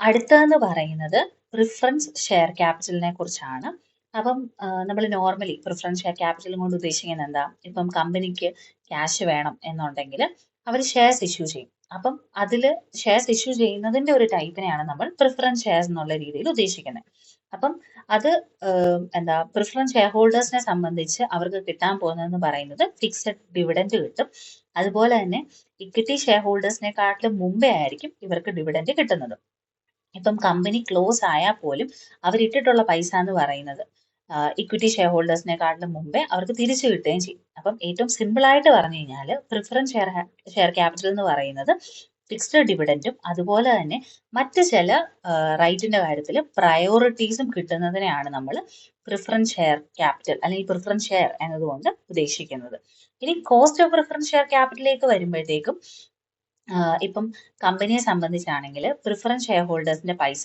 അടുത്തതെന്ന് പറയുന്നത് preference share ക്യാപിറ്റലിനെ കുറിച്ചാണ്. അപ്പം നമ്മൾ നോർമലി പ്രിഫറൻസ് ഷെയർ ക്യാപിറ്റൽ കൊണ്ട് ഉദ്ദേശിക്കുന്നത് എന്താ? ഇപ്പം കമ്പനിക്ക് ക്യാഷ് വേണം എന്നുണ്ടെങ്കിൽ അവർ ഷെയർസ് ഇഷ്യൂ ചെയ്യും. അപ്പം അതിൽ ഷെയർസ് ഇഷ്യൂ ചെയ്യുന്നതിന്റെ ഒരു ടൈപ്പിനെയാണ് നമ്മൾ പ്രിഫറൻസ് ഷെയർസ് എന്നുള്ള രീതിയിൽ ഉദ്ദേശിക്കുന്നത്. അപ്പം അത് എന്താ പ്രിഫറൻസ് ഷെയർ ഹോൾഡേഴ്സിനെ സംബന്ധിച്ച് അവർക്ക് കിട്ടാൻ പോകുന്നതെന്ന് പറയുന്നത് ഫിക്സഡ് ഡിവിഡൻഡ് കിട്ടും. അതുപോലെ തന്നെ ഇക്വിറ്റി ഷെയർ ഹോൾഡേഴ്സിനെക്കാട്ടിലും മുമ്പേ ആയിരിക്കും ഇവർക്ക് ഡിവിഡൻഡ് കിട്ടുന്നത്. ഇപ്പം കമ്പനി ക്ലോസ് ആയാൽ പോലും അവരിട്ടിട്ടുള്ള പൈസ എന്ന് പറയുന്നത് ഇക്വിറ്റി ഷെയർ ഹോൾഡേഴ്സിനെക്കാട്ടിലും മുമ്പേ അവർക്ക് തിരിച്ചു കിട്ടുകയും ചെയ്യും. അപ്പം ഏറ്റവും സിമ്പിൾ ആയിട്ട് പറഞ്ഞു കഴിഞ്ഞാൽ പ്രിഫറൻസ് ഷെയർ ക്യാപിറ്റൽ എന്ന് പറയുന്നത് ഫിക്സ്ഡ് ഡിവിഡൻറ്റും അതുപോലെ തന്നെ മറ്റ് ചില റൈറ്റിന്റെ കാര്യത്തിൽ പ്രയോറിറ്റീസും കിട്ടുന്നതിനെയാണ് നമ്മൾ പ്രിഫറൻസ് ഷെയർ ക്യാപിറ്റൽ അല്ലെങ്കിൽ പ്രിഫറൻസ് ഷെയർ എന്നതുകൊണ്ട് ഉദ്ദേശിക്കുന്നത്. ഇനി കോസ്റ്റ് ഓഫ് പ്രിഫറൻസ് ഷെയർ ക്യാപിറ്റലിലേക്ക് വരുമ്പോഴത്തേക്കും ഇപ്പം കമ്പനിയെ സംബന്ധിച്ചാണെങ്കിൽ പ്രിഫറൻസ് ഷെയർ ഹോൾഡേഴ്സിന്റെ പൈസ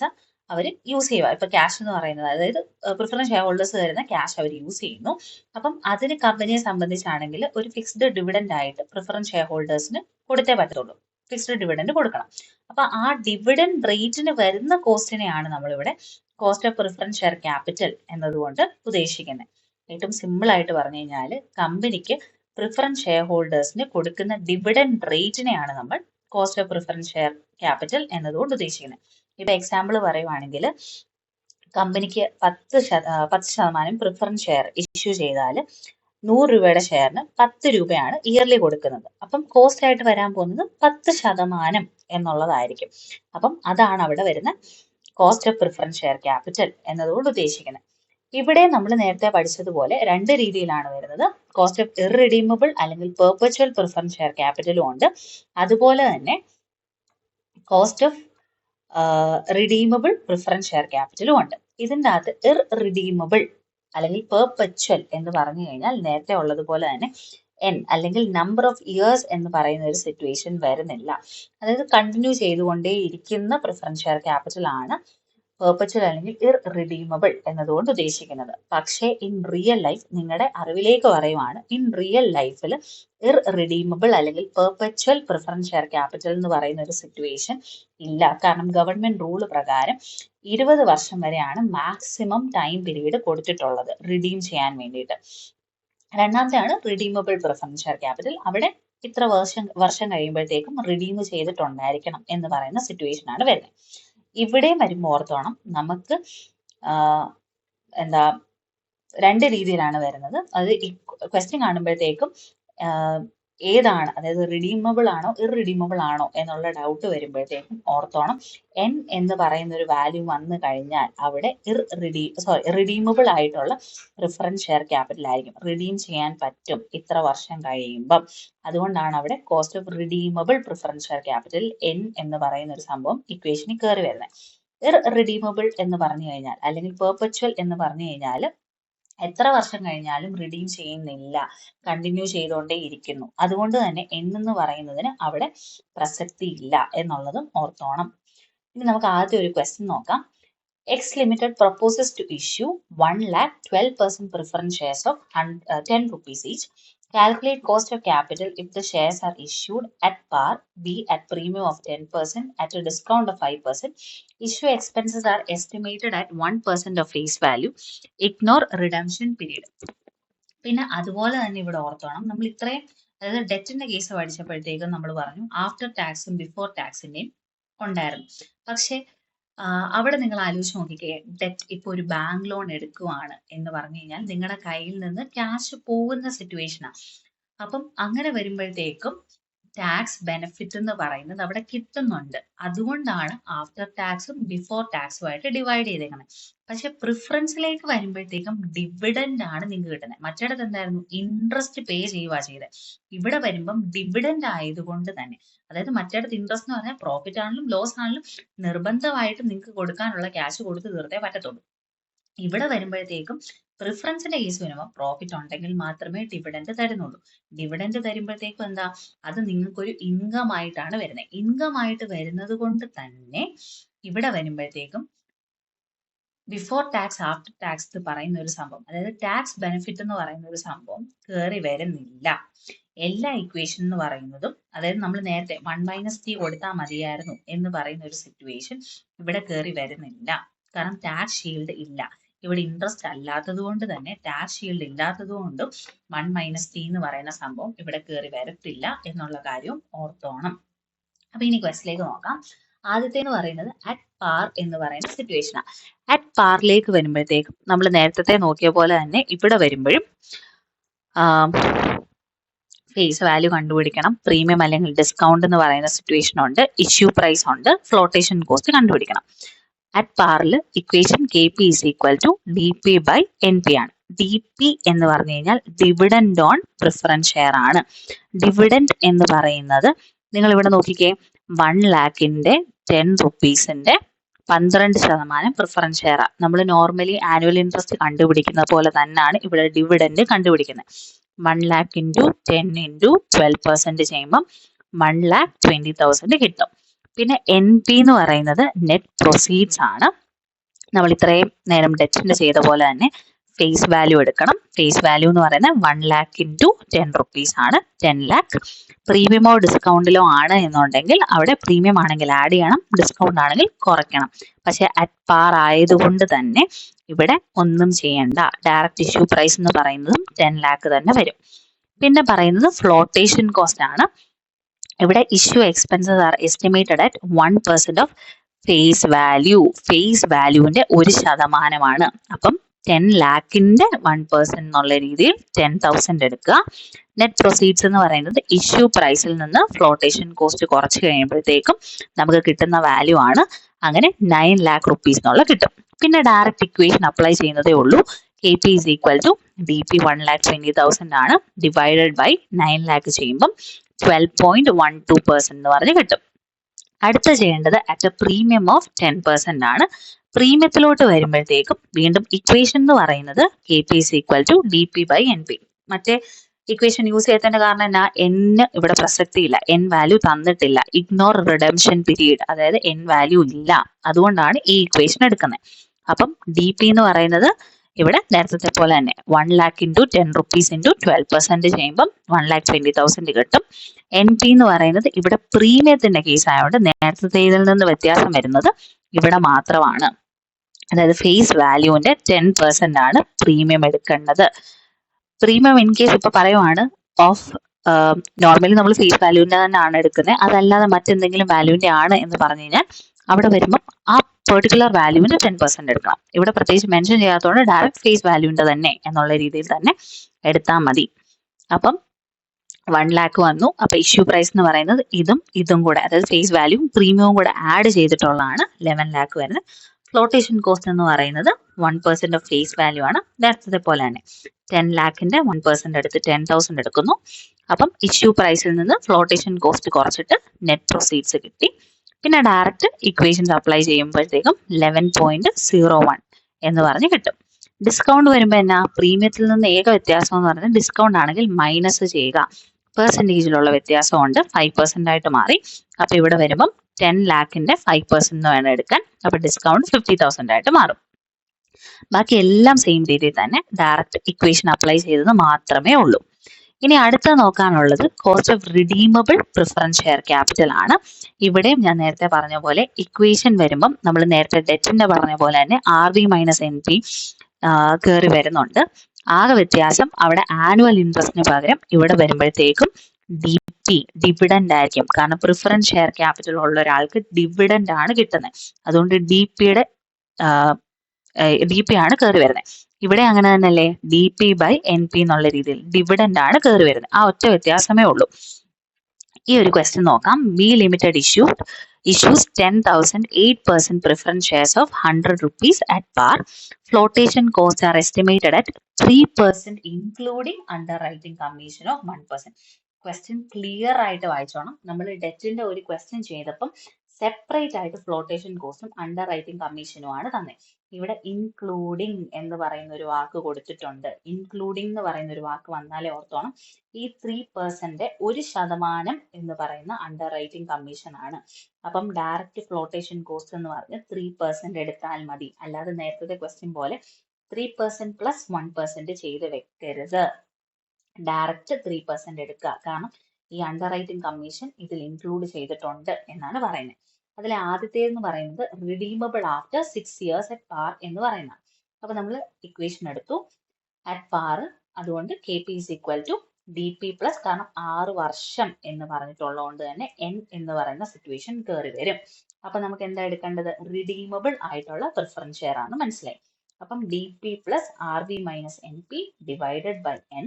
അവർ യൂസ് ചെയ്യുക. ഇപ്പൊ ക്യാഷ് എന്ന് പറയുന്നത് അതായത് പ്രിഫറൻസ് ഷെയർ ഹോൾഡേഴ്സ് തരുന്ന ക്യാഷ് അവർ യൂസ് ചെയ്യുന്നു. അപ്പം അതിന് കമ്പനിയെ സംബന്ധിച്ചാണെങ്കിൽ ഒരു ഫിക്സ്ഡ് ഡിവിഡൻഡ് ആയിട്ട് പ്രിഫറൻസ് ഷെയർ ഹോൾഡേഴ്സിന് കൊടുത്തേ പറ്റത്തുള്ളൂ. ഫിക്സ്ഡ് ഡിവിഡൻഡ് കൊടുക്കണം. അപ്പൊ ആ ഡിവിഡൻഡ് റേറ്റിന് വരുന്ന കോസ്റ്റിനെയാണ് നമ്മളിവിടെ cost of preference share capital എന്നതുകൊണ്ട് ഉദ്ദേശിക്കുന്നത്. ഏറ്റവും സിമ്പിൾ ആയിട്ട് പറഞ്ഞു കഴിഞ്ഞാൽ കമ്പനിക്ക് പ്രിഫറൻസ് ഷെയർ ഹോൾഡേഴ്സിന് കൊടുക്കുന്ന ഡിവിഡൻഡ് റേറ്റിനെയാണ് നമ്മൾ cost of preference share capital എന്നതുകൊണ്ട് ഉദ്ദേശിക്കുന്നത്. ഇപ്പൊ എക്സാമ്പിൾ പറയുവാണെങ്കിൽ കമ്പനിക്ക് 10% പ്രിഫറൻസ് ഷെയർ ഇഷ്യൂ ചെയ്താൽ 100 രൂപയുടെ ഷെയറിന് 10 രൂപയാണ് ഇയർലി കൊടുക്കുന്നത്. അപ്പം കോസ്റ്റ് ആയിട്ട് വരാൻ പോകുന്നത് 10% എന്നുള്ളതായിരിക്കും. അപ്പം അതാണ് അവിടെ വരുന്ന cost of preference share capital എന്നതുകൊണ്ട് ഉദ്ദേശിക്കുന്നത്. ഇവിടെ നമ്മൾ നേരത്തെ പഠിച്ചതുപോലെ രണ്ട് രീതിയിലാണ് വരുന്നത്. കോസ്റ്റ് ഓഫ് ഇർറിഡീമബിൾ അല്ലെങ്കിൽ പെർപച്വൽ പ്രിഫറൻസ് ഷെയർ ക്യാപിറ്റലും ഉണ്ട്. അതുപോലെ തന്നെ cost of redeemable preference share ക്യാപിറ്റലും ഉണ്ട്. ഇതിൻ്റെ അകത്ത് ഇർറിഡീമബിൾ അല്ലെങ്കിൽ പെർപച്വൽ എന്ന് പറഞ്ഞു കഴിഞ്ഞാൽ നേരത്തെ ഉള്ളതുപോലെ തന്നെ എൻ അല്ലെങ്കിൽ നമ്പർ ഓഫ് ഇയേഴ്സ് എന്ന് പറയുന്ന ഒരു സിറ്റുവേഷൻ വരുന്നില്ല. അതായത് കണ്ടിന്യൂ ചെയ്തുകൊണ്ടേ ഇരിക്കുന്ന പ്രിഫറൻസ് ഷെയർ ക്യാപിറ്റൽ ആണ് പെർപച്വൽ അല്ലെങ്കിൽ ഇർറിഡീമബിൾ എന്നതുകൊണ്ട് ഉദ്ദേശിക്കുന്നത്. പക്ഷേ ഇൻ റിയൽ ലൈഫ് നിങ്ങളുടെ അറിവിലേക്ക് പറയുവാണ്, ഇൻ റിയൽ ലൈഫിൽ ഇർറിഡീമബിൾ അല്ലെങ്കിൽ പെർപച്വൽ പ്രിഫറൻസ് ഷെയർ ക്യാപിറ്റൽ എന്ന് പറയുന്ന ഒരു സിറ്റുവേഷൻ ഇല്ല. കാരണം ഗവൺമെന്റ് റൂൾ പ്രകാരം 20 വർഷം വരെയാണ് മാക്സിമം ടൈം പീരീഡ് കൊടുത്തിട്ടുള്ളത് റിഡീം ചെയ്യാൻ വേണ്ടിയിട്ട്. രണ്ടാമത്തെയാണ് റിഡീമബിൾ പ്രിഫറൻസ് ഷെയർ ക്യാപിറ്റൽ. അവിടെ ഇത്ര വർഷം കഴിയുമ്പോഴത്തേക്കും റിഡീം ചെയ്തിട്ടുണ്ടായിരിക്കണം എന്ന് പറയുന്ന സിറ്റുവേഷൻ ആണ് വരുന്നത്. ഇവിടെ വരുമ്പോൾ ഓർത്തോണം, നമുക്ക് എന്താ രണ്ട് രീതിയിലാണ് വരുന്നത്. അത് ഈ ക്വസ്റ്റ്യൻ കാണുമ്പോഴത്തേക്കും ഏതാണ്, അതായത് റിഡീമബിൾ ആണോ ഇർറിഡീമബിൾ ആണോ എന്നുള്ള ഡൗട്ട് വരുമ്പോഴത്തേക്കും ഓർത്തോണം, എൻ എന്ന് പറയുന്ന ഒരു വാല്യൂ വന്നു കഴിഞ്ഞാൽ അവിടെ റിഡീമബിൾ ആയിട്ടുള്ള പ്രിഫറൻസ് ഷെയർ ക്യാപിറ്റൽ ആയിരിക്കും. റിഡീം ചെയ്യാൻ പറ്റും ഇത്ര വർഷം കഴിയുമ്പം. അതുകൊണ്ടാണ് അവിടെ cost of redeemable preference share capital N എന്ന് പറയുന്ന ഒരു സംഭവം ഇക്വേഷനിൽ കയറി വരുന്നത്. ഇർറിഡീമബിൾ എന്ന് പറഞ്ഞു കഴിഞ്ഞാൽ അല്ലെങ്കിൽ പെർപച്വൽ എന്ന് പറഞ്ഞു കഴിഞ്ഞാൽ എത്ര വർഷം കഴിഞ്ഞാലും റിഡീം ചെയ്യുന്നില്ല, കണ്ടിന്യൂ ചെയ്തുകൊണ്ടേ ഇരിക്കുന്നു. അതുകൊണ്ട് തന്നെ എന്ന് പറയുന്നതിന് അവിടെ പ്രസക്തി ഇല്ല എന്നുള്ളതും ഓർത്തോണം. ഇനി നമുക്ക് ആദ്യം ഒരു ക്വസ്റ്റ്യൻ നോക്കാം. X Limited proposes to issue 1,12% preference shares of 10 rupees each. Calculate cost of capital if the shares are issued at par, B at premium of 10%, at a discount of 5%. Issue expenses are estimated at 1% of face value. Ignore redemption period. പിന്നെ അതുപോലെ തന്നെ ഇവിടെ ഓർത്തോണം, നമ്മൾ ഇത്രയും അതായത് ഡെറ്റിന്റെ case പഠിച്ചപ്പോഴത്തേക്കും നമ്മൾ പറഞ്ഞു ആഫ്റ്റർ ടാക്സും ബിഫോർ ടാക്സിന്റെയും ഉണ്ടായിരുന്നു. പക്ഷെ അവിടെ നിങ്ങൾ ആലോചിച്ച് നോക്കിക്കേ, ഡെറ്റ് ഇപ്പോൾ ഒരു ബാങ്ക് ലോൺ എടുക്കുവാണ് എന്ന് പറഞ്ഞു കഴിഞ്ഞാൽ നിങ്ങളുടെ കയ്യിൽ നിന്ന് ക്യാഷ് പോകുന്ന സിറ്റുവേഷനാണ്. അപ്പം അങ്ങനെ വരുമ്പോഴത്തേക്കും ടാക്സ് ബെനിഫിറ്റ് എന്ന് പറയുന്നത് അവിടെ കിട്ടുന്നുണ്ട്. അതുകൊണ്ടാണ് ആഫ്റ്റർ ടാക്സും ബിഫോർ ടാക്സുമായിട്ട് ഡിവൈഡ് ചെയ്തേക്കുന്നത്. പക്ഷെ പ്രിഫറൻസിലേക്ക് വരുമ്പോഴത്തേക്കും ഡിവിഡൻഡ് ആണ് നിങ്ങൾക്ക് കിട്ടുന്നത്. മറ്റേടത്ത് എന്തായിരുന്നു, ഇൻട്രസ്റ്റ് പേ ചെയ്യുക ചെയ്തത്. ഇവിടെ വരുമ്പം ഡിവിഡൻഡ് ആയതുകൊണ്ട് തന്നെ, അതായത് മറ്റേടത്ത് ഇൻട്രസ്റ്റ് എന്ന് പറഞ്ഞാൽ പ്രോഫിറ്റ് ആണെങ്കിലും ലോസ് ആണെങ്കിലും നിർബന്ധമായിട്ട് നിങ്ങൾക്ക് കൊടുക്കാനുള്ള ക്യാഷ് കൊടുത്തു തീർത്തേ പറ്റത്തുള്ളൂ. ഇവിടെ വരുമ്പോഴത്തേക്കും പ്രിഫറൻസിന്റെ കേസ് വരുമ്പോൾ പ്രോഫിറ്റ് ഉണ്ടെങ്കിൽ മാത്രമേ ഡിവിഡൻഡ് തരുന്നുള്ളൂ. ഡിവിഡൻഡ് തരുമ്പോഴത്തേക്കും എന്താ, അത് നിങ്ങൾക്കൊരു ഇൻകം ആയിട്ടാണ് വരുന്നത്. ഇൻകം ആയിട്ട് വരുന്നത് കൊണ്ട് തന്നെ ഇവിടെ വരുമ്പോഴത്തേക്കും ബിഫോർ ടാക്സ് ആഫ്റ്റർ ടാക്സ് പറയുന്ന ഒരു സംഭവം, അതായത് ടാക്സ് ബെനിഫിറ്റ് എന്ന് പറയുന്ന ഒരു സംഭവം കയറി വരുന്നില്ല. എല്ലാ ഇക്വേഷൻ എന്ന് പറയുന്നതും, അതായത് നമ്മൾ നേരത്തെ 1 - t കൊടുത്താൽ മതിയായിരുന്നു എന്ന് പറയുന്ന ഒരു സിറ്റുവേഷൻ ഇവിടെ കയറി വരുന്നില്ല. കാരണം ടാക്സ് ഷീൽഡ് ഇല്ല. ഇവിടെ ഇൻട്രസ്റ്റ് അല്ലാത്തത് കൊണ്ട് തന്നെ, ടാക്സ് ഷീൽഡ് ഇല്ലാത്തത് കൊണ്ടും 1 - t എന്ന് പറയുന്ന സംഭവം ഇവിടെ കയറി വരത്തില്ല എന്നുള്ള കാര്യവും ഓർത്തോണം. അപ്പൊ ഇനി ക്വസ്റ്റിലേക്ക് നോക്കാം. ആദ്യത്തേന്ന് പറയുന്നത് അറ്റ് പാർ എന്ന് പറയുന്ന സിറ്റുവേഷനാണ്. അറ്റ് പാറിലേക്ക് വരുമ്പോഴത്തേക്കും നമ്മൾ നേരത്തെ നോക്കിയ പോലെ തന്നെ ഇവിടെ വരുമ്പോഴും ഫേസ് വാല്യൂ കണ്ടുപിടിക്കണം, പ്രീമിയം അല്ലെങ്കിൽ ഡിസ്കൗണ്ട് എന്ന് പറയുന്ന സിറ്റുവേഷൻ ഉണ്ട്, ഇഷ്യൂ പ്രൈസ് ഉണ്ട്, ഫ്ലോട്ടേഷൻ കോസ്റ്റ് കണ്ടുപിടിക്കണം. അറ്റ് പാറിൽ equation K P is equal to D P by N P ആണ്. ഡി പി എന്ന് പറഞ്ഞു കഴിഞ്ഞാൽ ഡിവിഡൻഡ് ഓൺ പ്രിഫറൻസ് ഷെയർ ആണ്. ഡിവിഡൻഡ് എന്ന് പറയുന്നത് നിങ്ങൾ ഇവിടെ നോക്കിക്കേ, 1 lakhന്റെ 10 rupeesന്റെ 12% പ്രിഫറൻസ് ഷെയർ ആണ്. നമ്മൾ നോർമലി ആനുവൽ ഇൻട്രസ്റ്റ് കണ്ടുപിടിക്കുന്ന പോലെ തന്നെയാണ് ഇവിടെ ഡിവിഡൻഡ് കണ്ടുപിടിക്കുന്നത്. 1 lakh into 10 into 12% ചെയ്യുമ്പം 1,20,000 കിട്ടും. പിന്നെ എൻ പി എന്ന് പറയുന്നത് നെറ്റ് പ്രൊസീഡ്സ് ആണ്. നമ്മൾ ഇത്രയും നേരം ഡെറ്റിന്റെ ചെയ്ത പോലെ തന്നെ ഫേസ് വാല്യൂ എടുക്കണം. ഫേസ് വാല്യൂ എന്ന് പറയുന്നത് 1 lakh into 10 rupees ആണ്, 10 lakh. പ്രീമിയമോ ഡിസ്കൗണ്ടിലോ ആണ് എന്നുണ്ടെങ്കിൽ അവിടെ പ്രീമിയം ആണെങ്കിൽ ആഡ് ചെയ്യണം, ഡിസ്കൗണ്ട് ആണെങ്കിൽ കുറയ്ക്കണം. പക്ഷെ അറ്റ് പാർ ആയതുകൊണ്ട് തന്നെ ഇവിടെ ഒന്നും ചെയ്യണ്ട. ഡയറക്റ്റ് ഇഷ്യൂ പ്രൈസ് എന്ന് പറയുന്നതും 10 lakh തന്നെ വരും. പിന്നെ പറയുന്നത് ഫ്ലോട്ടേഷൻ കോസ്റ്റ് ആണ്. ഇവിടെ issue expenses are estimated at 1% of face value. Face വാല്യൂവിന്റെ 1%. അപ്പം 10 lakhന്റെ 1% എന്നുള്ള രീതിയിൽ 10,000 എടുക്കുക. നെറ്റ് പ്രൊസീഡ്സ് എന്ന് പറയുന്നത് ഇഷ്യൂ പ്രൈസിൽ നിന്ന് ഫ്ലോട്ടേഷൻ കോസ്റ്റ് കുറച്ച് കഴിയുമ്പോഴത്തേക്കും നമുക്ക് കിട്ടുന്ന വാല്യൂ ആണ്. അങ്ങനെ 9 lakh rupees എന്നുള്ള കിട്ടും. പിന്നെ ഡയറക്റ്റ് ഇക്വേഷൻ അപ്ലൈ ചെയ്യുന്നതേ ഉള്ളൂ. K P is equal to D P 1,20,000 ആണ്, ഡിവൈഡഡ് ബൈ 9 lakh ചെയ്യുമ്പം 12.12% എന്ന് പറഞ്ഞ് കിട്ടും. അടുത്ത ചെയ്യേണ്ടത് അറ്റ് എ പ്രീമിയം ഓഫ് 10% ആണ്. പ്രീമിയത്തിലോട്ട് വരുമ്പോഴത്തേക്കും വീണ്ടും ഇക്വേഷൻ എന്ന് പറയുന്നത് K P is equal to D P by N P. മറ്റേ ഇക്വേഷൻ യൂസ് ചെയ്യാത്തതിന്റെ കാരണം എന്നാ, എൻ ഇവിടെ പ്രസക്തിയില്ല, എൻ വാല്യൂ തന്നിട്ടില്ല. ഇഗ്നോർ റിഡംഷൻ പീരീഡ്, അതായത് എൻ വാല്യൂ ഇല്ല. അതുകൊണ്ടാണ് ഈ ഇക്വേഷൻ എടുക്കുന്നത്. അപ്പം ഡി പി എന്ന് പറയുന്നത് ഇവിടെ നേരത്തെ പോലെ തന്നെ 1 lakh into 10 rupees into 12% ചെയ്യുമ്പം 1,20,000 കിട്ടും. എൻ പി എന്ന് പറയുന്നത് ഇവിടെ പ്രീമിയത്തിന്റെ കേസ് ആയതുകൊണ്ട് നേരത്തെ ഇതിൽ നിന്ന് വ്യത്യാസം വരുന്നത് ഇവിടെ മാത്രമാണ്. അതായത് ഫേസ് വാല്യൂവിന്റെ 10% ആണ് പ്രീമിയം എടുക്കേണ്ടത്. പ്രീമിയം ഇൻ കേസ് ഇപ്പൊ പറയുവാണ് ഓഫ് നോർമലി നമ്മൾ ഫേസ് വാല്യൂവിന്റെ തന്നെയാണ് എടുക്കുന്നത്, അതല്ലാതെ മറ്റെന്തെങ്കിലും വാല്യൂവിന്റെ ആണ് എന്ന് പറഞ്ഞു കഴിഞ്ഞാൽ അവിടെ വരുമ്പോൾ ആ പെർട്ടിക്കുലർ വാല്യൂവിന്റെ 10% എടുക്കണം. ഇവിടെ പ്രത്യേകിച്ച് മെൻഷൻ ചെയ്യാത്തതുകൊണ്ട് ഡയറക്റ്റ് ഫേസ് വാല്യൂവിന്റെ തന്നെ എന്നുള്ള രീതിയിൽ തന്നെ എടുത്താൽ മതി. അപ്പം 1 lakh വന്നു. അപ്പൊ ഇഷ്യൂ പ്രൈസ് എന്ന് പറയുന്നത് ഇതും കൂടെ, അതായത് ഫേസ് വാല്യൂ പ്രീമിയവും കൂടെ ആഡ് ചെയ്തിട്ടുള്ളതാണ് 11 lakh വരുന്നത്. ഫ്ലോട്ടേഷൻ കോസ്റ്റ് എന്ന് പറയുന്നത് 1% ഓഫ് ഫേസ് വാല്യൂ ആണ്. നേരത്തെ പോലെ തന്നെ 10 lakhന്റെ 1% എടുത്ത് 10,000 എടുക്കുന്നു. അപ്പം ഇഷ്യൂ പ്രൈസിൽ നിന്ന് ഫ്ലോട്ടേഷൻ കോസ്റ്റ് കുറച്ചിട്ട് നെറ്റ് പ്രൊസീഡ്സ് കിട്ടി. പിന്നെ ഡയറക്റ്റ് ഇക്വേഷൻസ് അപ്ലൈ ചെയ്യുമ്പോഴത്തേക്കും 11.01 എന്ന് പറഞ്ഞ് കിട്ടും. ഡിസ്കൗണ്ട് വരുമ്പോൾ എന്നാ, പ്രീമിയത്തിൽ നിന്ന് ഏക വ്യത്യാസം എന്ന് പറയുന്നത് ഡിസ്കൗണ്ട് ആണെങ്കിൽ മൈനസ് ചെയ്യുക. പെർസെൻറ്റേജിലുള്ള വ്യത്യാസമുണ്ട്, 5% ആയിട്ട് മാറി. അപ്പൊ ഇവിടെ വരുമ്പം 10 lakhന്റെ 5% വേണം എടുക്കാൻ. അപ്പൊ ഡിസ്കൗണ്ട് 50,000 ആയിട്ട് മാറും. ബാക്കി എല്ലാം സെയിം രീതിയിൽ തന്നെ ഡയറക്റ്റ് ഇക്വേഷൻ അപ്ലൈ ചെയ്തത് മാത്രമേ ഉള്ളൂ. ഇനി അടുത്ത നോക്കാനുള്ളത് cost of redeemable preference share capital ആണ്. ഇവിടെയും ഞാൻ നേരത്തെ പറഞ്ഞ പോലെ ഇക്വേഷൻ വരുമ്പം നമ്മൾ നേരത്തെ ഡെറ്റിന്റെ പറഞ്ഞ പോലെ തന്നെ R V minus N P കയറി വരുന്നുണ്ട്. ആകെ വ്യത്യാസം അവിടെ ആനുവൽ ഇൻട്രസ്റ്റിന് പകരം ഇവിടെ വരുമ്പോഴത്തേക്കും ഡി പി ഡിവിഡൻഡ് ആയിരിക്കും. കാരണം പ്രിഫറൻസ് ഷെയർ ക്യാപിറ്റൽ ഉള്ള ഒരാൾക്ക് ഡിവിഡൻഡ് ആണ് കിട്ടുന്നത്. അതുകൊണ്ട് ഡി പി ആണ് കയറി വരുന്നത്. ഇവിടെ അങ്ങനെ തന്നെയല്ലേ, D P by N P എന്നുള്ള രീതിയിൽ ഡിവിഡൻഡ് ആണ് കയറി വരുന്നത്. ആ ഒറ്റ വ്യത്യാസമേ ഉള്ളൂ. ഈ ഒരു ക്വസ്റ്റ്യൻ നോക്കാം. B limited issues 10,000 8% preference shares of 100 rupees at par. Flotation costs are estimated at 3% including underwriting commission of 1%. Question clear ആയിട്ട് വായിച്ചോണം. നമ്മൾ ഡെറ്റിന്റെ ഒരു ക്വസ്റ്റ്യൻ ചെയ്തപ്പം സെപ്പറേറ്റ് ആയിട്ട് ഫ്ലോട്ടേഷൻ കോസ്റ്റും അണ്ടർ റൈറ്റിംഗ് കമ്മീഷനും ആണ് തന്നെ. ഇവിടെ ഇൻക്ലൂഡിങ് എന്ന് പറയുന്ന ഒരു വാക്ക് കൊടുത്തിട്ടുണ്ട്. ഇൻക്ലൂഡിങ് എന്ന് പറയുന്ന ഒരു വാക്ക് വന്നാലേ ഓർത്തോണം, ഈ 3% 1% എന്ന് പറയുന്ന അണ്ടർ റൈറ്റിംഗ് കമ്മീഷൻ ആണ്. അപ്പം ഡയറക്റ്റ് ഫ്ലോട്ടേഷൻ കോസ്റ്റ് എന്ന് പറഞ്ഞ് 3% എടുത്താൽ മതി. അല്ലാതെ നേരത്തെ ക്വസ്റ്റ്യൻ പോലെ 3% + 1% ചെയ്ത് വെക്കരുത്. ഡയറക്റ്റ് 3% എടുക്കുക. കാരണം ഈ അണ്ടർ റൈറ്റിംഗ് കമ്മീഷൻ ഇതിൽ ഇൻക്ലൂഡ് ചെയ്തിട്ടുണ്ട് എന്നാണ് പറയുന്നത്. അതിൽ ആദ്യത്തേതെന്ന് പറയുന്നത് redeemable after 6 years at par എന്ന് പറയുന്ന. അപ്പൊ നമ്മൾ ഇക്വേഷൻ എടുത്തു അറ്റ് പാർ. അതുകൊണ്ട് K P is equal to D P plus, കാരണം 6 വർഷം എന്ന് പറഞ്ഞിട്ടുള്ളതുകൊണ്ട് തന്നെ എൻ എന്ന് പറയുന്ന സിറ്റുവേഷൻ കയറി വരും. അപ്പൊ നമുക്ക് എന്താ എടുക്കേണ്ടത്? റിഡീമബിൾ ആയിട്ടുള്ള പ്രിഫറൻസ് ഷെയർ ആണ്, മനസ്സിലായി. അപ്പം D P plus R V minus N P divided by N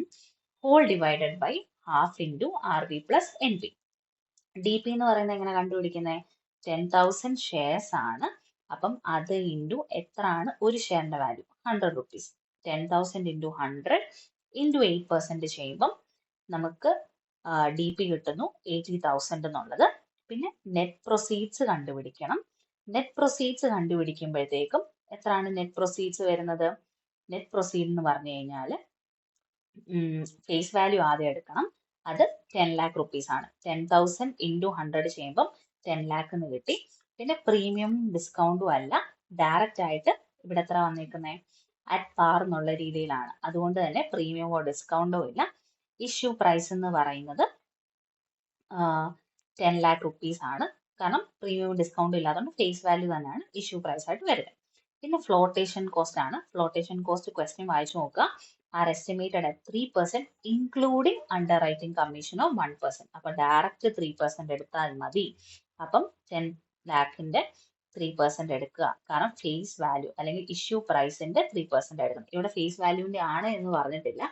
whole divided by half into R V plus N P. D P എന്ന് പറയുന്നത് എങ്ങനെ കണ്ടുപിടിക്കുന്നത്? 10,000 ഷെയർസ് ആണ്. അപ്പം അത് ഇൻറ്റു എത്ര ആണ് ഒരു ഷെയറിന്റെ വാല്യൂ? 100 rupees. 10,000 ഇൻറ്റു 100 ഇൻറ്റു 8% ചെയ്യുമ്പം നമുക്ക് ഡി പി കിട്ടുന്നു 80,000 എന്നുള്ളത്. പിന്നെ നെറ്റ് പ്രൊസീഡ്സ് കണ്ടുപിടിക്കണം. നെറ്റ് പ്രൊസീഡ്സ് കണ്ടുപിടിക്കുമ്പോഴത്തേക്കും എത്രയാണ് നെറ്റ് പ്രൊസീഡ്സ് വരുന്നത്? നെറ്റ് പ്രൊസീഡ് എന്ന് പറഞ്ഞു കഴിഞ്ഞാൽ ഫേസ് വാല്യൂ ആദ്യം എടുക്കണം. അത് 10 lakh rupees ആണ്. 10,000 ഇൻറ്റു 100 ചെയ്യുമ്പം 10 lakh എന്ന് കിട്ടി. പിന്നെ പ്രീമിയം ഡിസ്കൗണ്ടും അല്ല, ഡയറക്റ്റ് ആയിട്ട് ഇവിടെ എത്ര വന്നേക്കുന്നത്? അറ്റ് പാർ എന്നുള്ള രീതിയിലാണ്. അതുകൊണ്ട് തന്നെ പ്രീമിയമോ ഡിസ്കൗണ്ടോ ഇല്ല. ഇഷ്യൂ പ്രൈസ് എന്ന് പറയുന്നത് 10 lakh rupees ആണ്. കാരണം പ്രീമിയം ഡിസ്കൗണ്ട് ഇല്ലാത്തതുകൊണ്ട് ഫേസ് വാല്യൂ തന്നെയാണ് ഇഷ്യൂ പ്രൈസ് ആയിട്ട് വരുന്നത്. പിന്നെ ഫ്ലോട്ടേഷൻ കോസ്റ്റ് ആണ്. ഫ്ലോട്ടേഷൻ കോസ്റ്റ് ക്വസ്റ്റ്യൻ വായിച്ചു നോക്കുക. R estimated at 3% including under writing commission of 1%. അപ്പൊ ഡയറക്റ്റ് 3% എടുത്താൽ മതി. അപ്പം 10 lakhന്റെ 3% എടുക്കുക. കാരണം ഫേസ് വാല്യൂ അല്ലെങ്കിൽ ഇഷ്യൂ പ്രൈസിന്റെ 3% എടുക്കണം. ഇവിടെ ഫേസ് വാല്യൂവിന്റെ ആണ് എന്ന് പറഞ്ഞിട്ടില്ല.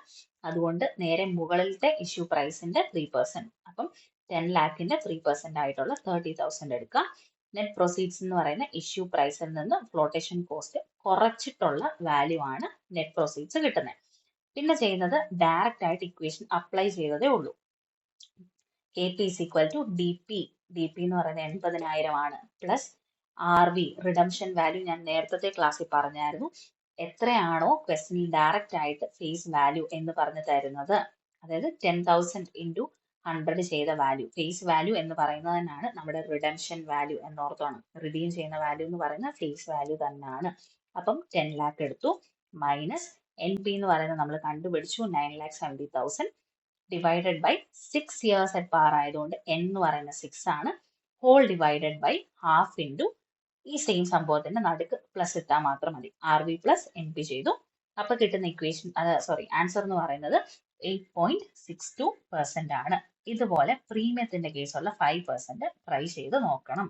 അതുകൊണ്ട് നേരെ മുകളിലത്തെ ഇഷ്യൂ പ്രൈസിന്റെ 3%. അപ്പം 10 lakhന്റെ 3% ആയിട്ടുള്ള 30,000 എടുക്കുക. നെറ്റ് പ്രൊസീഡ്സ് എന്ന് പറയുന്ന ഇഷ്യൂ പ്രൈസിൽ നിന്ന് ഫ്ലോട്ടേഷൻ കോസ്റ്റ് കുറച്ചിട്ടുള്ള വാല്യൂ ആണ് നെറ്റ് പ്രൊസീഡ്സ് കിട്ടുന്നത്. പിന്നെ ചെയ്യുന്നത് ഡയറക്റ്റ് ആയിട്ട് ഇക്വേഷൻ അപ്ലൈ ചെയ്തതേ ഉള്ളൂ. K P is equal to D P. D P എന്ന് പറയുന്നത് 80,000 ആണ്. Plus R V redemption value ഞാൻ നേരത്തെ ക്ലാസ്സിൽ പറഞ്ഞായിരുന്നു. എത്രയാണോ ക്വസ്റ്റനിൽ ഡയറക്റ്റ് ആയിട്ട് ഫേസ് വാല്യൂ എന്ന് പറഞ്ഞു തരുന്നത്, അതായത് 10,000 ഇൻറ്റു 100 ചെയ്ത വാല്യൂ, ഫേസ് വാല്യൂ എന്ന് പറയുന്നത് തന്നെയാണ് നമ്മുടെ റിഡംഷൻ വാല്യൂ എന്നോർത്തോണം. റിഡീം ചെയ്യുന്ന വാല്യൂ എന്ന് പറയുന്ന ഫേസ് വാല്യൂ തന്നെയാണ്. അപ്പം 10 lakh എടുത്തു മൈനസ് എൻ പി എന്ന് പറയുന്നത് നമ്മൾ കണ്ടുപിടിച്ചു 9,70,000 divided by 6 years at par ആയതുകൊണ്ട് n എന്ന് പറയുന്ന 6 ആണ്. Whole divided by half into ഈ സെയിം സംഭവത്തിന്റെ നടുക്ക് പ്ലസ് ഇട്ടാൽ മാത്രം മതി. R V plus N P ചെയ്തു. അപ്പൊ കിട്ടുന്ന ഇക്വേഷൻ ആൻസർ എന്ന് പറയുന്നത് 8.62% ആണ്. ഇതുപോലെ പ്രീമിയത്തിന്റെ കേസുള്ള 5% ട്രൈ ചെയ്ത് നോക്കണം.